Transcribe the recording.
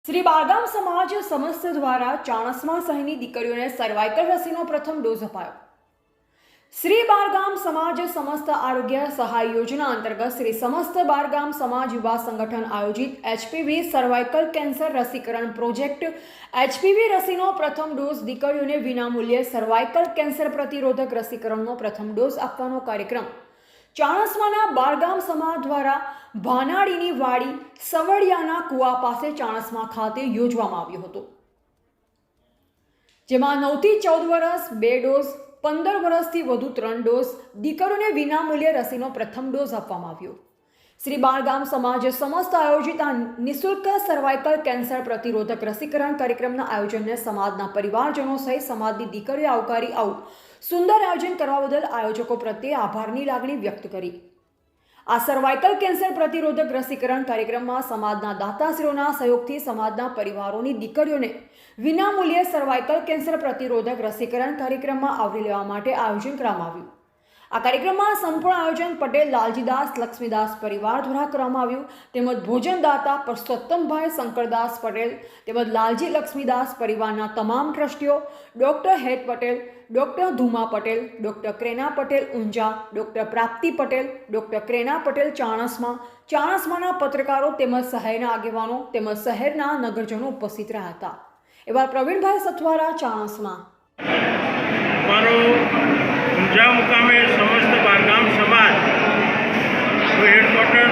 શ્રી બારગામ સમાજ સમસ્ત દ્વારા ચાણસ્મા સહિતની દીકરીઓને સર્વાઇકલ રસીનો પ્રથમ ડોઝ અપાયો। શ્રી બારગામ સમાજ સમસ્ત આરોગ્ય સહાય યોજના અંતર્ગત શ્રી સમસ્ત બારગામ સમાજ યુવા સંગઠન આયોજિત એચપીવી સર્વાઇકલ કેન્સર રસીકરણ પ્રોજેક્ટ એચપીવી રસીનો પ્રથમ ડોઝ દીકરીઓને વિનામૂલ્યે સર્વાઇકલ કેન્સર પ્રતિરોધક રસીકરણનો પ્રથમ ડોઝ આપવાનો કાર્યક્રમ ચાણસ્માના બારગામ સમાજ દ્વારા ભાનાડીની વાડી સવડિયાના કુવા પાસે ચાણસ્મા ખાતે યોજવામાં આવ્યો હતો, જેમાં 9 થી 14 વર્ષ 2 ડોઝ, 15 વર્ષથી વધુ 3 ડોઝ દીકરીઓને વિનામૂલ્યે રસીનો પ્રથમ ડોઝ આપવામાં આવ્યો। શ્રી બારગામ સમાજ સમસ્ત આયોજિત આ નિઃશુલ્ક સર્વાઇકલ કેન્સર પ્રતિરોધક રસીકરણ કાર્યક્રમના આયોજનને સમાજના પરિવારજનો સહિત સમાજની દીકરીઓ આવકારી આવું સુંદર આયોજન કરવા બદલ આયોજકો પ્રત્યે આભારની લાગણી વ્યક્ત કરી। આ સર્વાઇકલ કેન્સર પ્રતિરોધક રસીકરણ કાર્યક્રમમાં સમાજના દાતાશ્રીઓના સહયોગથી સમાજના પરિવારોની દીકરીઓને વિનામૂલ્યે સર્વાઇકલ કેન્સર પ્રતિરોધક રસીકરણ કાર્યક્રમમાં આવરી લેવા માટે આયોજન કરવામાં આવ્યું। આ કાર્યક્રમમાં સંપૂર્ણ આયોજન પટેલ લાલજીદાસ લક્ષ્મીદાસ પરિવાર દ્વારા કરવામાં આવ્યું, તેમજ ભોજનદાતા પરસોત્તમભાઈ શંકરદાસ પટેલ તેમજ લાલજી લક્ષ્મીદાસ પરિવારના તમામ ટ્રસ્ટીઓ, doctor Het Patel, doctor Dhuma Patel, doctor Krena Patel Unjha, doctor Prapti Patel, doctor Krena Patel ચાણસ્માના પત્રકારો તેમજ શહેરના આગેવાનો તેમજ શહેરના નગરજનો ઉપસ્થિત રહ્યા હતા। એવા પ્રવીણભાઈ સથવારા ચાણસ્મા। ઊંઝા મુકામે સમસ્ત બારગામ સમાજ હેડક્વાર્ટર